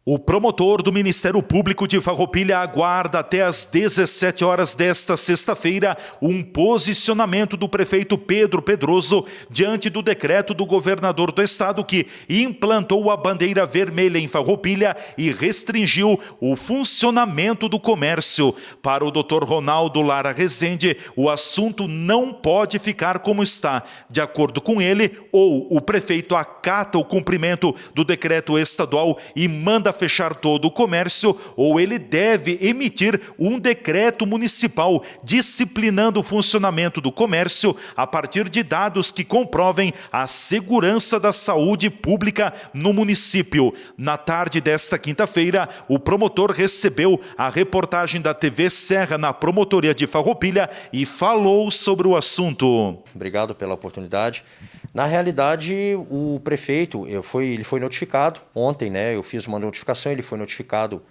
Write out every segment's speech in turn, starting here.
O promotor do Ministério Público de Farroupilha aguarda até às 17 horas desta sexta-feira um posicionamento do prefeito Pedro Pedroso diante do decreto do governador do estado que implantou a bandeira vermelha em Farroupilha e restringiu o funcionamento do comércio. Para o Dr. Ronaldo Lara Rezende, o assunto não pode ficar como está. De acordo com ele, ou o prefeito acata o cumprimento do decreto estadual e manda fechar todo o comércio, ou ele deve emitir um decreto municipal disciplinando o funcionamento do comércio a partir de dados que comprovem a segurança da saúde pública no município. Na tarde desta quinta-feira, o promotor recebeu a reportagem da TV Serra na promotoria de Farroupilha e falou sobre o assunto. Obrigado pela oportunidade. Na realidade, o prefeito, ele foi notificado ontem, né? Eu fiz uma notificação, ele foi notificado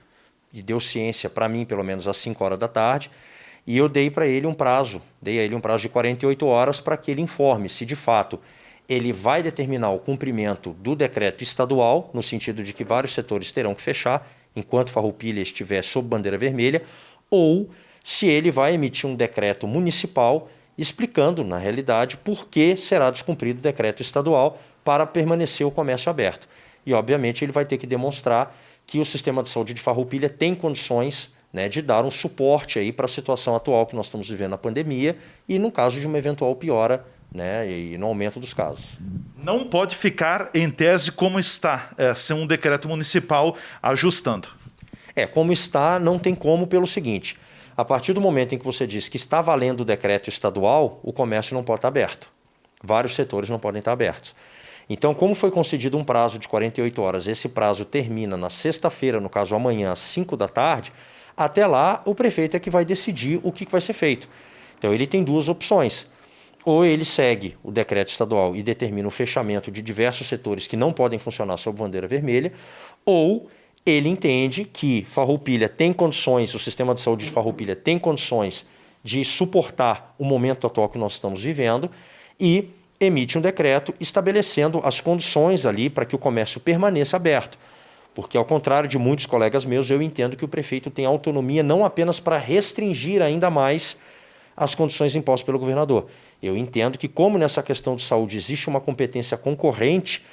e deu ciência para mim, pelo menos às 5 horas da tarde, e eu dei a ele um prazo de 48 horas para que ele informe se de fato ele vai determinar o cumprimento do decreto estadual, no sentido de que vários setores terão que fechar enquanto Farroupilha estiver sob bandeira vermelha, ou se ele vai emitir um decreto municipal explicando, na realidade, por que será descumprido o decreto estadual para permanecer o comércio aberto. E, obviamente, ele vai ter que demonstrar que o sistema de saúde de Farroupilha tem condições, né, de dar um suporte aí para a situação atual que nós estamos vivendo na pandemia e no caso de uma eventual piora, né, e no aumento dos casos. Não pode ficar em tese como está, sem um decreto municipal ajustando. Como está, não tem como pelo seguinte: a partir do momento em que você diz que está valendo o decreto estadual, o comércio não pode estar aberto. Vários setores não podem estar abertos. Então, como foi concedido um prazo de 48 horas, esse prazo termina na sexta-feira, no caso amanhã, às 5 da tarde, até lá o prefeito é que vai decidir o que vai ser feito. Então, ele tem duas opções. Ou ele segue o decreto estadual e determina o fechamento de diversos setores que não podem funcionar sob bandeira vermelha, ou ele entende que Farroupilha tem condições, o sistema de saúde de Farroupilha tem condições de suportar o momento atual que nós estamos vivendo e emite um decreto estabelecendo as condições ali para que o comércio permaneça aberto. Porque, ao contrário de muitos colegas meus, eu entendo que o prefeito tem autonomia não apenas para restringir ainda mais as condições impostas pelo governador. Eu entendo que, como nessa questão de saúde existe uma competência concorrente,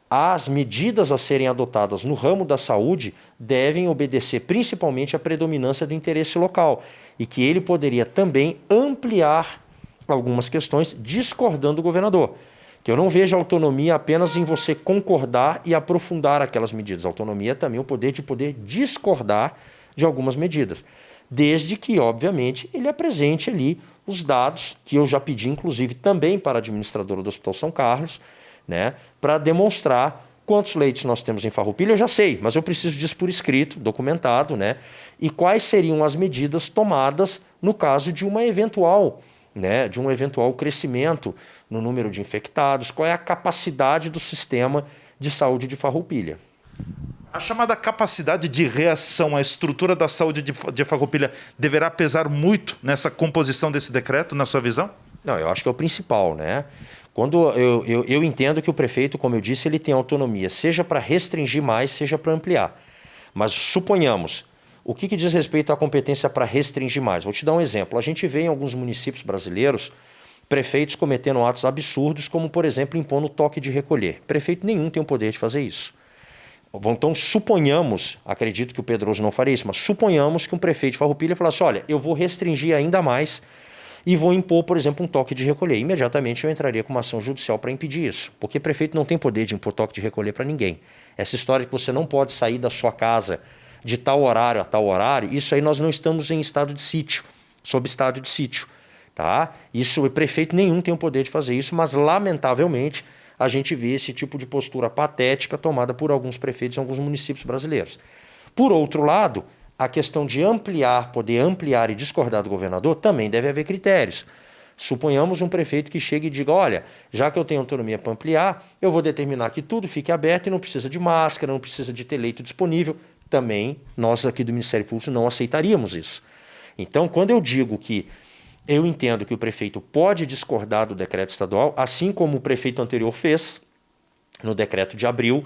as medidas a serem adotadas no ramo da saúde devem obedecer principalmente à predominância do interesse local e que ele poderia também ampliar algumas questões discordando do governador. Que eu não vejo autonomia apenas em você concordar e aprofundar aquelas medidas. A autonomia é também o poder de poder discordar de algumas medidas, desde que, obviamente, ele apresente ali os dados que eu já pedi, inclusive, também para a administradora do Hospital São Carlos, né, para demonstrar quantos leitos nós temos em Farroupilha. Eu já sei, mas eu preciso disso por escrito, documentado, né, e quais seriam as medidas tomadas no caso de uma eventual, né, de um eventual crescimento no número de infectados, qual é a capacidade do sistema de saúde de Farroupilha. A chamada capacidade de reação à estrutura da saúde de Farroupilha deverá pesar muito nessa composição desse decreto, na sua visão? Não, eu acho que é o principal, né? Quando eu entendo que o prefeito, como eu disse, ele tem autonomia, seja para restringir mais, seja para ampliar. Mas suponhamos, o que diz respeito à competência para restringir mais? Vou te dar um exemplo. A gente vê em alguns municípios brasileiros prefeitos cometendo atos absurdos, como, por exemplo, impondo o toque de recolher. Prefeito nenhum tem o poder de fazer isso. Então, suponhamos, acredito que o Pedroso não faria isso, mas suponhamos que um prefeito de Farroupilha falasse: olha, eu vou restringir ainda mais e vou impor, por exemplo, um toque de recolher. Imediatamente eu entraria com uma ação judicial para impedir isso, porque prefeito não tem poder de impor toque de recolher para ninguém. Essa história de que você não pode sair da sua casa de tal horário a tal horário, isso aí nós não estamos em estado de sítio, sob estado de sítio, tá? Isso, o prefeito nenhum tem o poder de fazer isso, mas lamentavelmente a gente vê esse tipo de postura patética tomada por alguns prefeitos em alguns municípios brasileiros. Por outro lado, a questão de poder ampliar e discordar do governador, também deve haver critérios. Suponhamos um prefeito que chegue e diga: olha, já que eu tenho autonomia para ampliar, eu vou determinar que tudo fique aberto e não precisa de máscara, não precisa de ter leito disponível. Também nós aqui do Ministério Público não aceitaríamos isso. Então, quando eu digo que eu entendo que o prefeito pode discordar do decreto estadual, assim como o prefeito anterior fez, no decreto de abril,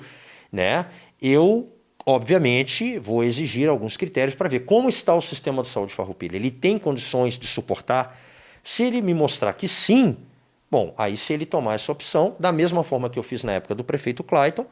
né, eu obviamente, vou exigir alguns critérios para ver como está o sistema de saúde Farroupilha. Ele tem condições de suportar? Se ele me mostrar que sim, bom, aí se ele tomar essa opção, da mesma forma que eu fiz na época do prefeito Clayton,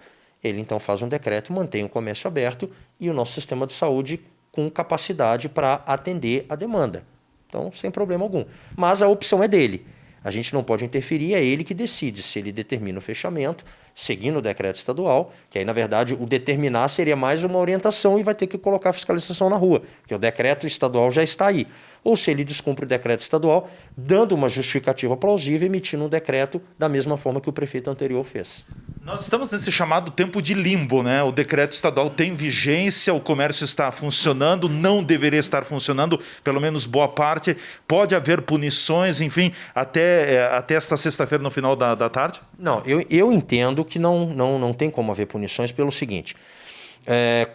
ele então faz um decreto, mantém o comércio aberto e o nosso sistema de saúde com capacidade para atender a demanda. Então, sem problema algum. Mas a opção é dele. A gente não pode interferir, é ele que decide se ele determina o fechamento, seguindo o decreto estadual, que aí, na verdade, o determinar seria mais uma orientação e vai ter que colocar a fiscalização na rua, porque o decreto estadual já está aí. Ou se ele descumpre o decreto estadual, dando uma justificativa plausível, emitindo um decreto da mesma forma que o prefeito anterior fez. Nós estamos nesse chamado tempo de limbo, né? O decreto estadual tem vigência, o comércio está funcionando, não deveria estar funcionando, pelo menos boa parte. Pode haver punições, enfim, até esta sexta-feira no final da tarde? Não, eu entendo que não tem como haver punições pelo seguinte.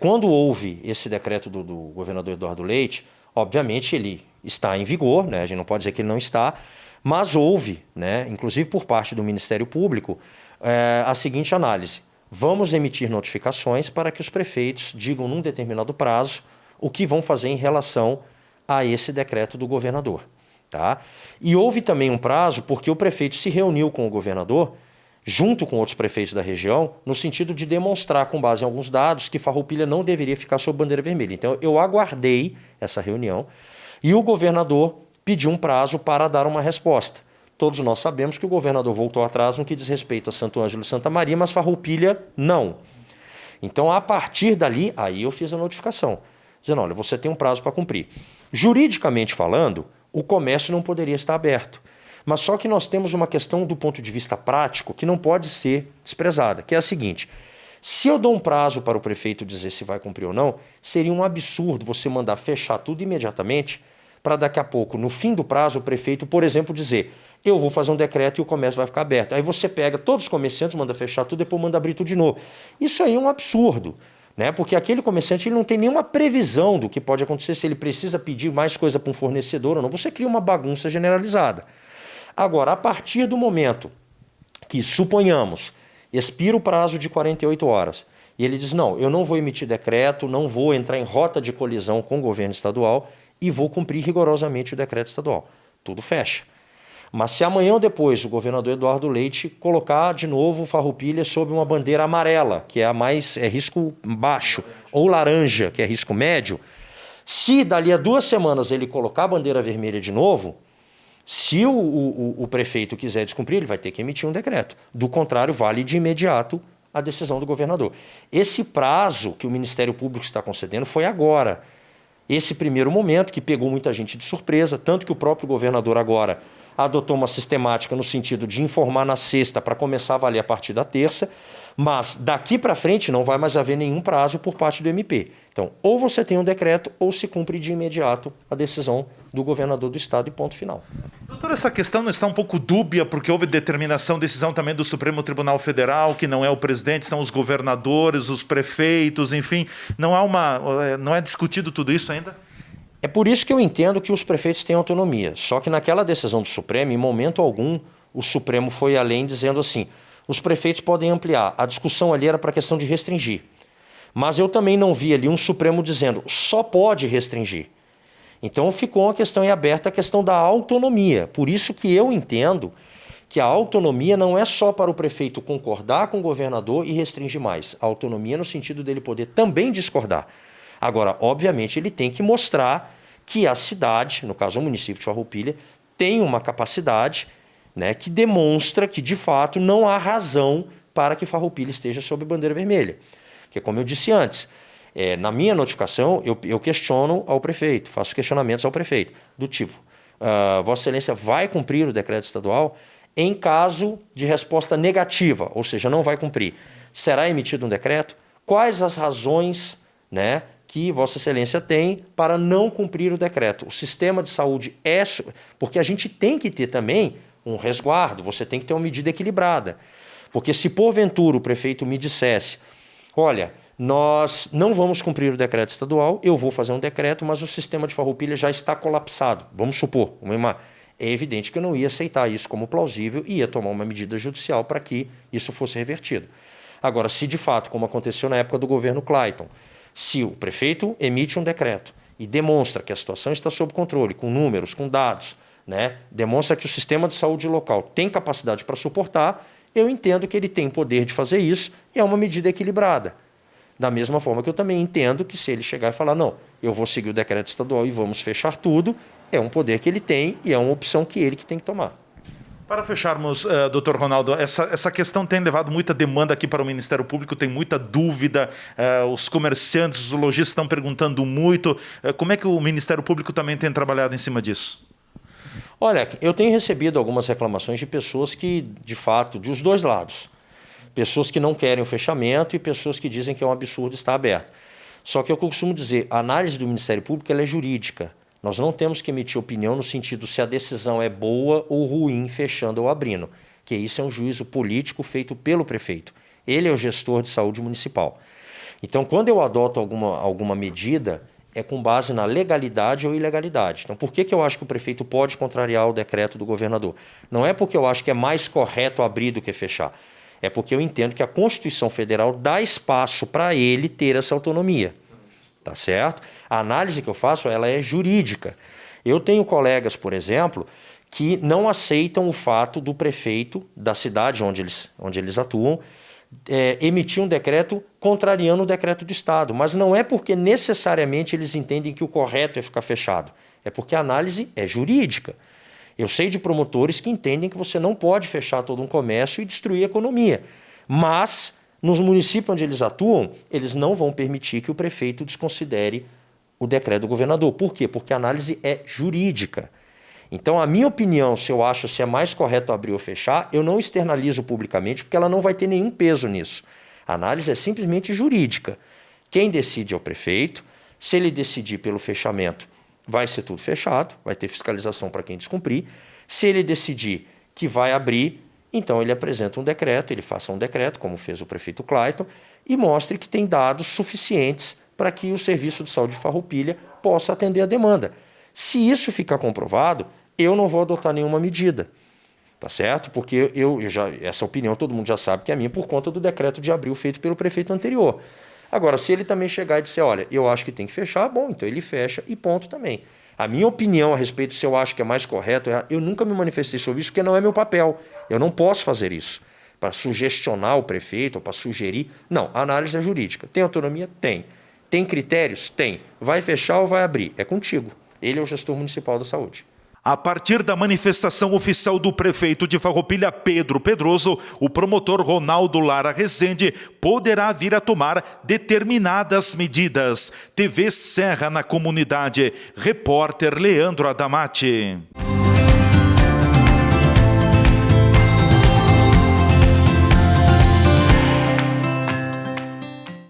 Quando houve esse decreto do governador Eduardo Leite, obviamente ele está em vigor, né? A gente não pode dizer que ele não está, mas houve, né, inclusive por parte do Ministério Público, a seguinte análise: vamos emitir notificações para que os prefeitos digam num determinado prazo o que vão fazer em relação a esse decreto do governador. Tá? E houve também um prazo porque o prefeito se reuniu com o governador, junto com outros prefeitos da região, no sentido de demonstrar, com base em alguns dados, que Farroupilha não deveria ficar sob bandeira vermelha. Então eu aguardei essa reunião e o governador pediu um prazo para dar uma resposta. Todos nós sabemos que o governador voltou atrás no que diz respeito a Santo Ângelo e Santa Maria, mas Farroupilha não. Então, a partir dali, aí eu fiz a notificação, dizendo, olha, você tem um prazo para cumprir. Juridicamente falando, o comércio não poderia estar aberto. Mas só que nós temos uma questão do ponto de vista prático que não pode ser desprezada, que é a seguinte: se eu dou um prazo para o prefeito dizer se vai cumprir ou não, seria um absurdo você mandar fechar tudo imediatamente para daqui a pouco, no fim do prazo, o prefeito, por exemplo, dizer: eu vou fazer um decreto e o comércio vai ficar aberto. Aí você pega todos os comerciantes, manda fechar tudo, depois manda abrir tudo de novo. Isso aí é um absurdo, né? Porque aquele comerciante ele não tem nenhuma previsão do que pode acontecer, se ele precisa pedir mais coisa para um fornecedor ou não. Você cria uma bagunça generalizada. Agora, a partir do momento que, suponhamos, expira o prazo de 48 horas, e ele diz, não, eu não vou emitir decreto, não vou entrar em rota de colisão com o governo estadual e vou cumprir rigorosamente o decreto estadual. Tudo fecha. Mas se amanhã ou depois o governador Eduardo Leite colocar de novo Farroupilha sob uma bandeira amarela, que é risco baixo, ou laranja, que é risco médio, se dali a 2 semanas ele colocar a bandeira vermelha de novo, se o prefeito quiser descumprir, ele vai ter que emitir um decreto. Do contrário, vale de imediato a decisão do governador. Esse prazo que o Ministério Público está concedendo foi agora. Esse primeiro momento que pegou muita gente de surpresa, tanto que o próprio governador agora adotou uma sistemática no sentido de informar na sexta para começar a valer a partir da terça, mas daqui para frente não vai mais haver nenhum prazo por parte do MP. Então, ou você tem um decreto ou se cumpre de imediato a decisão do governador do estado e ponto final. Doutor, essa questão não está um pouco dúbia, porque houve decisão também do Supremo Tribunal Federal, que não é o presidente, são os governadores, os prefeitos, enfim, não é discutido tudo isso ainda? É por isso que eu entendo que os prefeitos têm autonomia. Só que naquela decisão do Supremo, em momento algum, o Supremo foi além dizendo assim, os prefeitos podem ampliar. A discussão ali era para a questão de restringir. Mas eu também não vi ali um Supremo dizendo só pode restringir. Então ficou uma questão em aberta, a questão da autonomia. Por isso que eu entendo que a autonomia não é só para o prefeito concordar com o governador e restringir mais. A autonomia no sentido dele poder também discordar. Agora, obviamente, ele tem que mostrar que a cidade, no caso o município de Farroupilha, tem uma capacidade, né, que demonstra que, de fato, não há razão para que Farroupilha esteja sob bandeira vermelha. Porque, como eu disse antes, na minha notificação, eu questiono ao prefeito, faço questionamentos ao prefeito, do tipo, Vossa Excelência vai cumprir o decreto estadual? Em caso de resposta negativa, ou seja, não vai cumprir, será emitido um decreto? Quais as razões, né, que Vossa Excelência tem para não cumprir o decreto? O sistema de saúde porque a gente tem que ter também um resguardo, você tem que ter uma medida equilibrada. Porque se porventura o prefeito me dissesse, olha, nós não vamos cumprir o decreto estadual, eu vou fazer um decreto, mas o sistema de Farroupilha já está colapsado, vamos supor, é evidente que eu não ia aceitar isso como plausível e ia tomar uma medida judicial para que isso fosse revertido. Agora, se de fato, como aconteceu na época do governo Clayton, se o prefeito emite um decreto e demonstra que a situação está sob controle, com números, com dados, né, demonstra que o sistema de saúde local tem capacidade para suportar, eu entendo que ele tem poder de fazer isso e é uma medida equilibrada. Da mesma forma que eu também entendo que se ele chegar e falar, não, eu vou seguir o decreto estadual e vamos fechar tudo, é um poder que ele tem e é uma opção que ele que tem que tomar. Para fecharmos, doutor Ronaldo, essa questão tem levado muita demanda aqui para o Ministério Público, tem muita dúvida, os comerciantes, os lojistas estão perguntando muito. Como é que o Ministério Público também tem trabalhado em cima disso? Olha, eu tenho recebido algumas reclamações de pessoas que, de fato, dos dois lados. Pessoas que não querem o fechamento e pessoas que dizem que é um absurdo estar aberto. Só que eu costumo dizer, a análise do Ministério Público ela é jurídica. Nós não temos que emitir opinião no sentido se a decisão é boa ou ruim, fechando ou abrindo, que isso é um juízo político feito pelo prefeito. Ele é o gestor de saúde municipal. Então, quando eu adoto alguma medida, é com base na legalidade ou ilegalidade. Então, por que eu acho que o prefeito pode contrariar o decreto do governador? Não é porque eu acho que é mais correto abrir do que fechar. É porque eu entendo que a Constituição Federal dá espaço para ele ter essa autonomia. Tá certo? A análise que eu faço, ela é jurídica. Eu tenho colegas, por exemplo, que não aceitam o fato do prefeito da cidade onde eles atuam emitir um decreto contrariando o decreto do Estado. Mas não é porque necessariamente eles entendem que o correto é ficar fechado. É porque a análise é jurídica. Eu sei de promotores que entendem que você não pode fechar todo um comércio e destruir a economia. Mas, nos municípios onde eles atuam, eles não vão permitir que o prefeito desconsidere o decreto do governador. Por quê? Porque a análise é jurídica. Então, a minha opinião, se eu acho se é mais correto abrir ou fechar, eu não externalizo publicamente, porque ela não vai ter nenhum peso nisso. A análise é simplesmente jurídica. Quem decide é o prefeito. Se ele decidir pelo fechamento, vai ser tudo fechado, vai ter fiscalização para quem descumprir. Se ele decidir que vai abrir, então ele apresenta um decreto, ele faça um decreto, como fez o prefeito Clayton, e mostre que tem dados suficientes para que o serviço de saúde de Farroupilha possa atender a demanda. Se isso ficar comprovado, eu não vou adotar nenhuma medida, tá certo? Porque essa opinião todo mundo já sabe que é minha por conta do decreto de abril feito pelo prefeito anterior. Agora, se ele também chegar e disser, olha, eu acho que tem que fechar, bom, então ele fecha e ponto também. A minha opinião a respeito se eu acho que é mais correto, eu nunca me manifestei sobre isso porque não é meu papel. Eu não posso fazer isso para sugestionar o prefeito ou para sugerir. Não, a análise é jurídica. Tem autonomia? Tem. Tem critérios? Tem. Vai fechar ou vai abrir? É contigo. Ele é o gestor municipal da saúde. A partir da manifestação oficial do prefeito de Farroupilha, Pedro Pedroso, o promotor Ronaldo Lara Rezende poderá vir a tomar determinadas medidas. TV Serra na comunidade. Repórter Leandro Adamati.